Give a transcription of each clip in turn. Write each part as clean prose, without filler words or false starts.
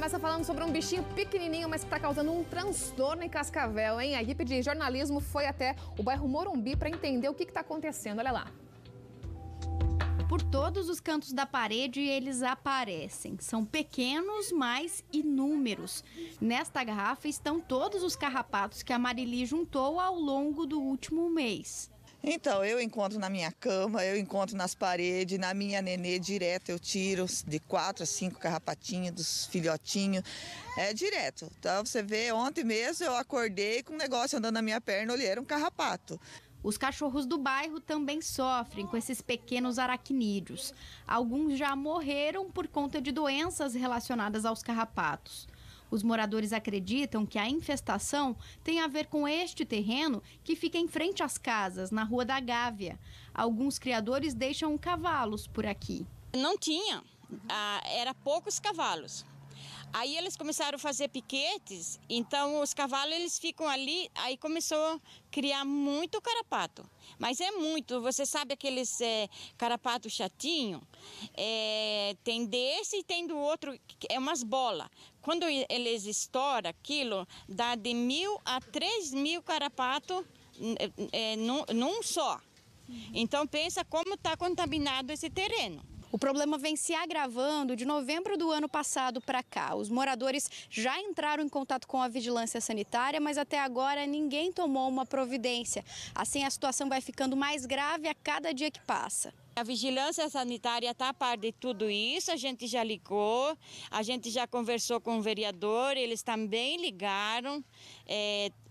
começa falando sobre um bichinho pequenininho, mas que está causando um transtorno em Cascavel, hein? A equipe de jornalismo foi até o bairro Morumbi para entender o que está acontecendo. Olha lá. Por todos os cantos da parede eles aparecem. São pequenos, mas inúmeros. Nesta garrafa estão todos os carrapatos que a Marili juntou ao longo do último mês. Então, eu encontro na minha cama, eu encontro nas paredes, na minha nenê direto eu tiro de 4 a 5 carrapatinhos dos filhotinhos, é direto. Então você vê, ontem mesmo eu acordei com um negócio andando na minha perna, olhei, era um carrapato. Os cachorros do bairro também sofrem com esses pequenos aracnídeos. Alguns já morreram por conta de doenças relacionadas aos carrapatos. Os moradores acreditam que a infestação tem a ver com este terreno que fica em frente às casas, na Rua da Gávea. Alguns criadores deixam cavalos por aqui. Não tinha, era poucos cavalos. Aí eles começaram a fazer piquetes, então os cavalos eles ficam ali, aí começou a criar muito carrapato. Mas é muito, você sabe aqueles carrapato chatinho? Tem desse e tem do outro, é umas bolas. Quando eles estouram aquilo, dá de 1.000 a 3.000 carrapato num só. Então pensa como está contaminado esse terreno. O problema vem se agravando de novembro do ano passado para cá. Os moradores já entraram em contato com a vigilância sanitária, mas até agora ninguém tomou uma providência. Assim, a situação vai ficando mais grave a cada dia que passa. A vigilância sanitária está a par de tudo isso, a gente já ligou, a gente já conversou com o vereador, eles também ligaram.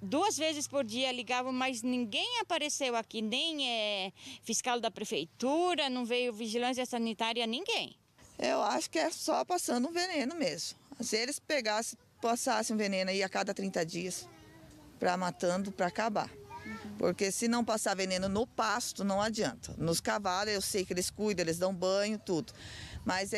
2 vezes por dia ligavam, mas ninguém apareceu aqui, nem fiscal da prefeitura, não veio vigilância sanitária, ninguém. Eu acho que é só passando um veneno mesmo. Se eles passassem um veneno aí a cada 30 dias, para matando, para acabar. Porque se não passar veneno no pasto, não adianta. Nos cavalos, eu sei que eles cuidam, eles dão banho, tudo. Mas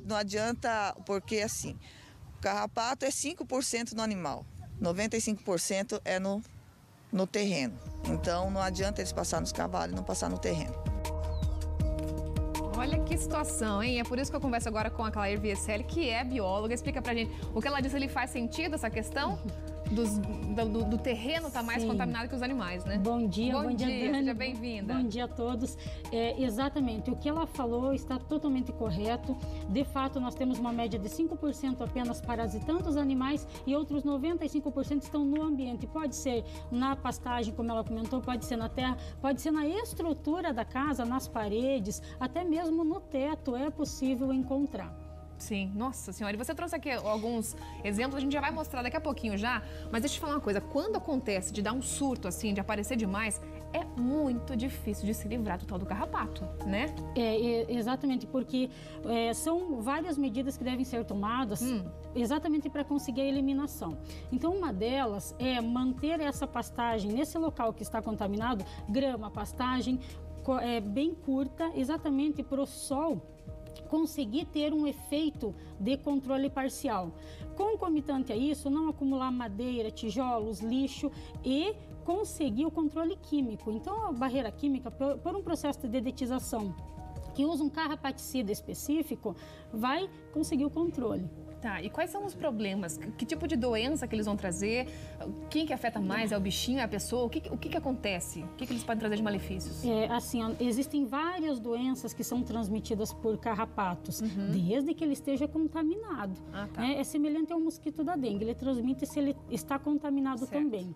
não adianta, porque assim, o carrapato é 5% no animal. 95% é no terreno. Então não adianta eles passar nos cavalos e não passar no terreno. Olha que situação, hein? É por isso que eu converso agora com a Claire Vieselli, que é bióloga. Explica pra gente o que ela disse, ele faz sentido essa questão? Do terreno está mais contaminado que os animais, né? Bom dia, Dani. Seja bem-vinda. Bom dia a todos. Exatamente, o que ela falou está totalmente correto. De fato, nós temos uma média de 5% apenas parasitando os animais e outros 95% estão no ambiente. Pode ser na pastagem, como ela comentou, pode ser na terra, pode ser na estrutura da casa, nas paredes, até mesmo no teto é possível encontrar. Sim, nossa senhora. E você trouxe aqui alguns exemplos, a gente já vai mostrar daqui a pouquinho já, mas deixa eu te falar uma coisa, quando acontece de dar um surto assim, de aparecer demais, é muito difícil de se livrar do tal do carrapato, né? Exatamente, porque são várias medidas que devem ser tomadas exatamente para conseguir a eliminação. Então, uma delas é manter essa pastagem nesse local que está contaminado, grama, pastagem bem curta, exatamente para o sol conseguir ter um efeito de controle parcial. Concomitante a isso, não acumular madeira, tijolos, lixo e conseguir o controle químico. Então, a barreira química, por um processo de dedetização que usa um carrapaticida específico, vai conseguir o controle. Tá, e quais são os problemas? Que tipo de doença que eles vão trazer? Quem que afeta mais? É o bichinho, é a pessoa? O que acontece? O que eles podem trazer de malefícios? Existem várias doenças que são transmitidas por carrapatos, desde que ele esteja contaminado. É semelhante ao mosquito da dengue, ele transmite se ele está contaminado também.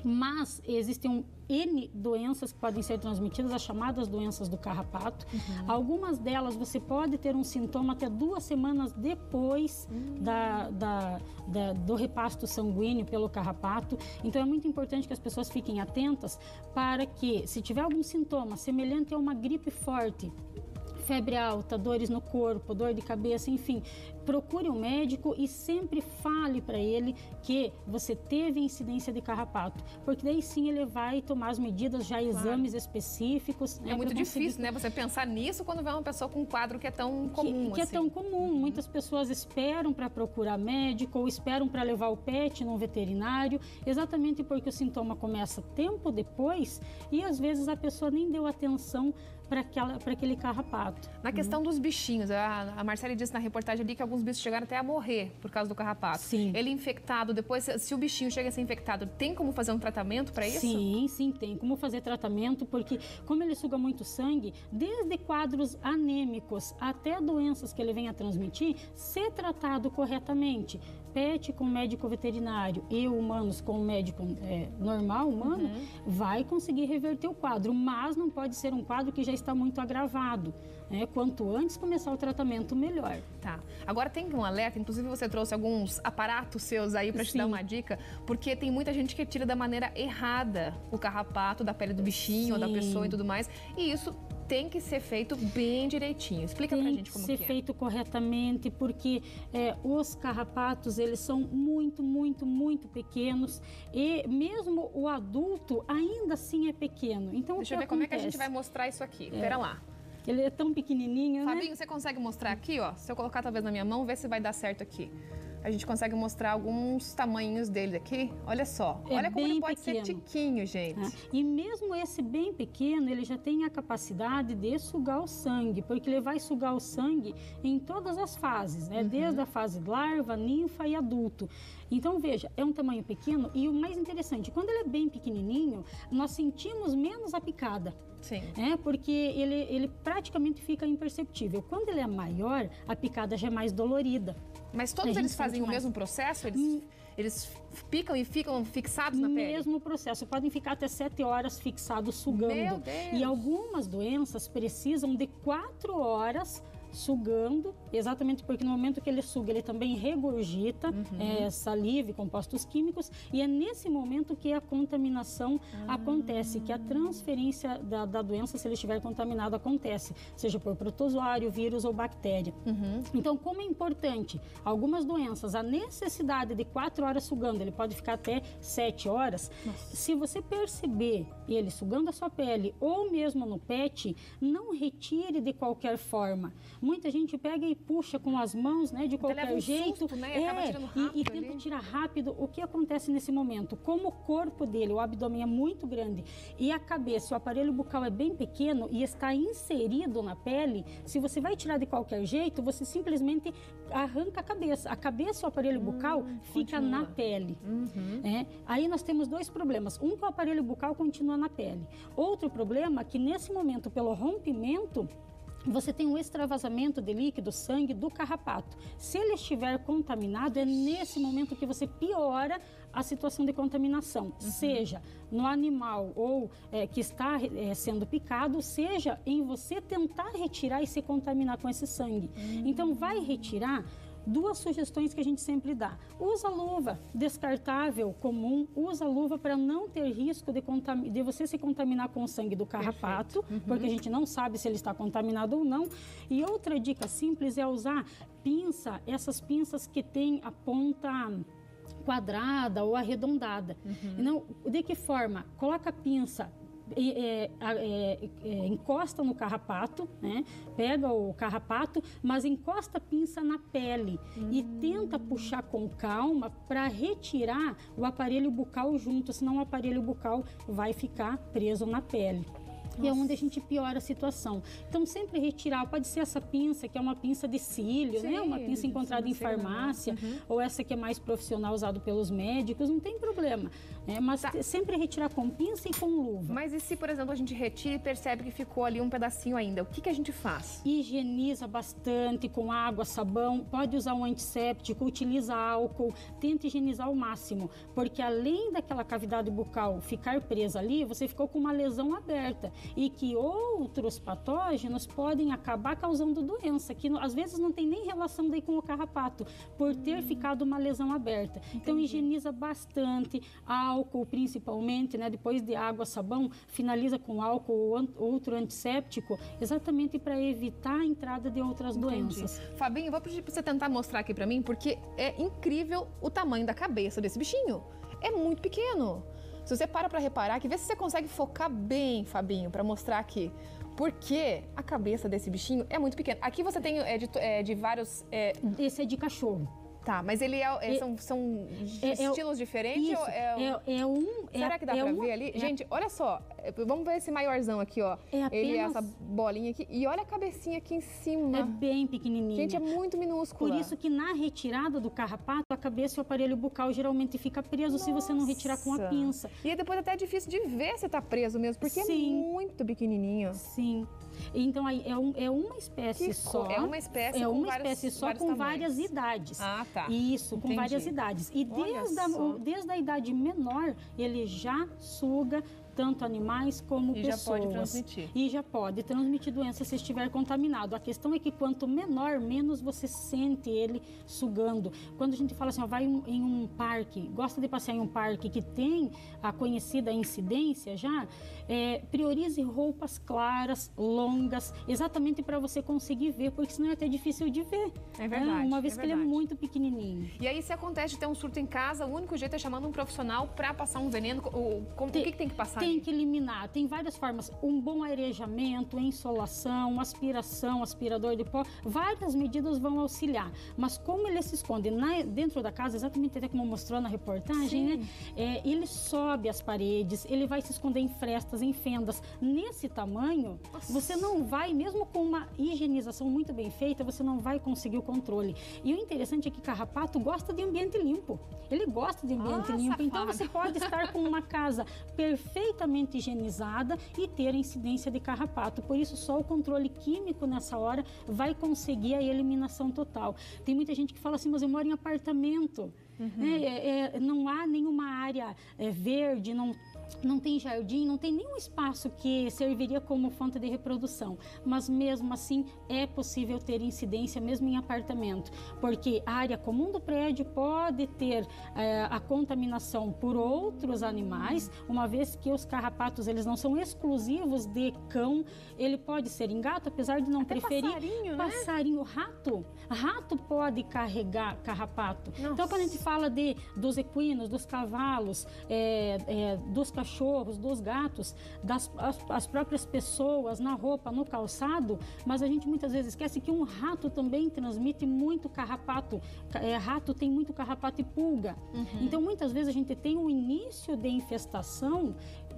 Mas existem N doenças que podem ser transmitidas, as chamadas doenças do carrapato. Algumas delas você pode ter um sintoma até 2 semanas depois do repasto sanguíneo pelo carrapato. Então é muito importante que as pessoas fiquem atentas para que, se tiver algum sintoma semelhante a uma gripe forte, febre alta, dores no corpo, dor de cabeça, enfim, procure um médico e sempre fale para ele que você teve incidência de carrapato, porque daí sim ele vai tomar as medidas, já exames específicos. É muito difícil, né, você pensar nisso quando vê uma pessoa com um quadro que é tão comum. Que é tão comum. Muitas pessoas esperam para procurar médico ou esperam para levar o pet num veterinário, exatamente porque o sintoma começa tempo depois e às vezes a pessoa nem deu atenção para aquele carrapato. Na questão dos bichinhos, a Marcele disse na reportagem ali que alguns bichos chegaram até a morrer por causa do carrapato. Sim. Ele infectado, depois, se o bichinho chega a ser infectado, tem como fazer um tratamento para isso? Sim, tem como fazer tratamento, porque como ele suga muito sangue, desde quadros anêmicos até doenças que ele vem a transmitir, ser tratado corretamente. Pet com médico veterinário e humanos com médico normal, humano, vai conseguir reverter o quadro, mas não pode ser um quadro que já está muito agravado. Quanto antes começar o tratamento, melhor. Tá. Agora tem um alerta, inclusive você trouxe alguns aparatos seus aí para te dar uma dica, porque tem muita gente que tira da maneira errada o carrapato da pele do bichinho, ou da pessoa e tudo mais, e isso tem que ser feito bem direitinho. Explica pra gente como que é. Tem que ser feito corretamente, porque os carrapatos, eles são muito, muito, muito pequenos e mesmo o adulto ainda assim é pequeno. Então, deixa eu ver como é que a gente vai mostrar isso aqui. Pera lá. Ele é tão pequenininho, Fabinho, você consegue mostrar aqui, ó? Se eu colocar talvez na minha mão, ver se vai dar certo aqui. A gente consegue mostrar alguns tamanhos dele aqui. Olha só. Olha como ele pode ser tiquinho, gente. E mesmo esse bem pequeno, ele já tem a capacidade de sugar o sangue, porque ele vai sugar o sangue em todas as fases, né? Desde a fase larva, ninfa e adulto. Então, veja, é um tamanho pequeno e o mais interessante, quando ele é bem pequenininho, nós sentimos menos a picada. Sim. Porque ele praticamente fica imperceptível. Quando ele é maior, a picada já é mais dolorida. Mas todos eles fazem o mesmo processo? Eles picam e ficam fixados na pele? Mesmo processo. Podem ficar até 7 horas fixados, sugando. Meu Deus! E algumas doenças precisam de 4 horas sugando, exatamente porque no momento que ele suga, ele também regurgita saliva e compostos químicos, e é nesse momento que a contaminação acontece, que a transferência da doença, se ele estiver contaminado, acontece, seja por protozoário, vírus ou bactéria. Então, como é importante, algumas doenças, a necessidade de 4 horas sugando, ele pode ficar até 7 horas, se você perceber ele sugando a sua pele ou mesmo no pet, não retire de qualquer forma. Muita gente pega e puxa com as mãos, né, de qualquer jeito, susto, né? Acaba tirando rápido e tenta tirar rápido. O que acontece nesse momento? Como o corpo dele, o abdômen é muito grande e a cabeça, o aparelho bucal é bem pequeno e está inserido na pele, se você vai tirar de qualquer jeito, você simplesmente arranca a cabeça. A cabeça, o aparelho bucal, fica na pele. Aí nós temos 2 problemas. Um, que o aparelho bucal continua na pele. Outro problema, que nesse momento, pelo rompimento, você tem um extravasamento de líquido, sangue do carrapato. Se ele estiver contaminado, é nesse momento que você piora a situação de contaminação, seja no animal ou que está sendo picado, seja em você tentar retirar e se contaminar com esse sangue. Então, vai retirar. 2 sugestões que a gente sempre dá. Usa luva descartável, comum. Usa luva para não ter risco de você se contaminar com o sangue do carrapato, porque a gente não sabe se ele está contaminado ou não. E outra dica simples é usar pinça, essas pinças que tem a ponta quadrada ou arredondada. Então, de que forma? Coloca a pinça, encosta no carrapato, né? Pega o carrapato, mas encosta a pinça na pele e tenta puxar com calma para retirar o aparelho bucal junto, senão o aparelho bucal vai ficar preso na pele. E é onde a gente piora a situação. Então, sempre retirar, pode ser essa pinça, que é uma pinça de cílio, né? Uma pinça encontrada em farmácia, ou essa que é mais profissional, usado pelos médicos, não tem problema. Mas sempre retirar com pinça e com luva. Mas e se, por exemplo, a gente retira e percebe que ficou ali um pedacinho ainda, o que a gente faz? Higieniza bastante com água, sabão, pode usar um antisséptico, utiliza álcool, tenta higienizar ao máximo, porque além daquela cavidade bucal ficar presa ali, você ficou com uma lesão aberta e que outros patógenos podem acabar causando doença, que às vezes não tem nem relação daí com o carrapato, por ter ficado uma lesão aberta. Então, higieniza bastante, álcool principalmente, né? Depois de água, sabão, finaliza com álcool ou outro antisséptico, exatamente para evitar a entrada de outras doenças. Fabinho, vou pedir para você tentar mostrar aqui para mim, porque é incrível o tamanho da cabeça desse bichinho. É muito pequeno. Se você para reparar aqui, vê se você consegue focar bem, Fabinho, para mostrar aqui. Porque a cabeça desse bichinho é muito pequena. Aqui você tem de vários... Esse é de cachorro. Tá, mas ele são estilos diferentes? Isso, Ou será que dá pra ver ali? Gente, olha só, vamos ver esse maiorzão aqui, ó. Ele é essa bolinha aqui, e olha a cabecinha aqui em cima. É bem pequenininha. Gente, é muito minúscula. Por isso que na retirada do carrapato, a cabeça e o aparelho bucal geralmente fica preso se você não retirar com a pinça. E depois até é difícil de ver se tá preso mesmo, porque Sim. é muito pequenininho. Sim. Então, aí é uma espécie só. É uma espécie com várias idades. Ah, tá. Isso, com várias idades. E desde a idade menor, ele já suga tanto animais como pessoas. Já pode transmitir. E já pode transmitir doença se estiver contaminado. A questão é que quanto menor, menos você sente ele sugando. Quando a gente fala assim, ó, vai em um parque, gosta de passear em um parque que tem a conhecida incidência já, priorize roupas claras, longas, exatamente para você conseguir ver, porque senão é até difícil de ver. É verdade. Uma vez que ele é muito pequenininho. E aí, se acontece de ter um surto em casa, o único jeito é chamando um profissional para passar um veneno. O que tem que passar? Tem que eliminar. Tem várias formas. Um bom arejamento, insolação, aspiração, aspirador de pó. Várias medidas vão auxiliar. Mas como ele se esconde dentro da casa, exatamente até como mostrou na reportagem, né? Ele sobe as paredes, ele vai se esconder em frestas, em fendas. Nesse tamanho, você não vai, mesmo com uma higienização muito bem feita, você não vai conseguir o controle. E o interessante é que carrapato gosta de ambiente limpo. Ele gosta de ambiente limpo. Safado. Então você pode estar com uma casa perfeitamente higienizada e ter incidência de carrapato. Por isso, só o controle químico nessa hora vai conseguir a eliminação total. Tem muita gente que fala assim, mas eu moro em apartamento. Não há nenhuma área verde, não tem jardim, não tem nenhum espaço que serviria como fonte de reprodução. Mas mesmo assim é possível ter incidência mesmo em apartamento, porque a área comum do prédio pode ter a contaminação por outros animais, uma vez que os carrapatos eles não são exclusivos de cão, ele pode ser em gato, apesar de não até preferir. Passarinho, Rato pode carregar carrapato. Nossa. Então quando a gente fala dos equinos, dos cavalos, dos cachorros, dos gatos, as próprias pessoas na roupa, no calçado, mas a gente muitas vezes esquece que um rato também transmite muito carrapato. Rato tem muito carrapato e pulga. Então muitas vezes a gente tem um início de infestação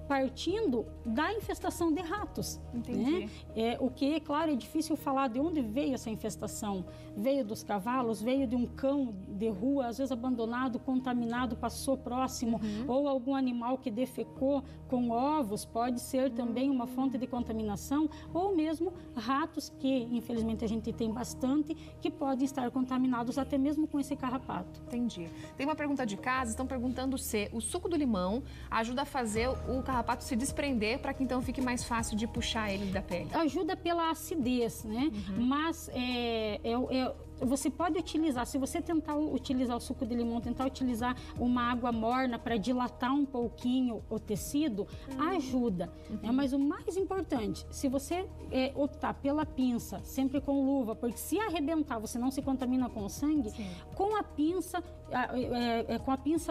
partindo da infestação de ratos. Entendi. Né? O que, é claro, é difícil falar de onde veio essa infestação. Veio dos cavalos, veio de um cão de rua, às vezes abandonado, contaminado, passou próximo, ou algum animal que defecou com ovos, pode ser também uma fonte de contaminação, ou mesmo ratos, que infelizmente a gente tem bastante, que podem estar contaminados até mesmo com esse carrapato. Entendi. Tem uma pergunta de casa, estão perguntando se o suco do limão ajuda a fazer o carrapato se desprender para que então fique mais fácil de puxar ele da pele. Ajuda pela acidez, né? Mas você pode utilizar, se você tentar utilizar o suco de limão, tentar utilizar uma água morna para dilatar um pouquinho o tecido, ajuda. Mas o mais importante, se você optar pela pinça, sempre com luva, porque se arrebentar, você não se contamina com o sangue, com a pinça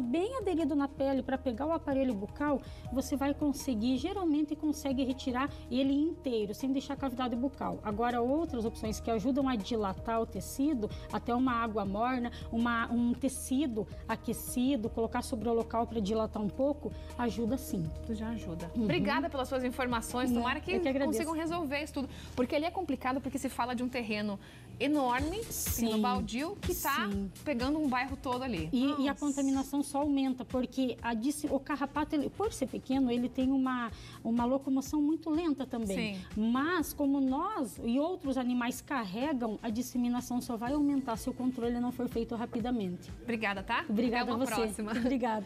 bem aderido na pele para pegar o aparelho bucal, você vai conseguir, geralmente consegue retirar ele inteiro, sem deixar cavidade bucal. Agora, outras opções que ajudam a dilatar o tecido, até uma água morna, um tecido aquecido, colocar sobre o local para dilatar um pouco, ajuda sim. Isso já ajuda. Obrigada pelas suas informações. Tomara que consigam resolver isso tudo. Porque ali é complicado, porque se fala de um terreno enorme, no baldio, que está pegando um bairro todo ali. E a contaminação só aumenta, porque o carrapato, por ser pequeno, ele tem uma locomoção muito lenta também. Mas, como nós e outros animais carregam, a disseminação só vai aumentar se o controle não for feito rapidamente. Obrigada, tá? Obrigada Até uma a você. próxima. Obrigada.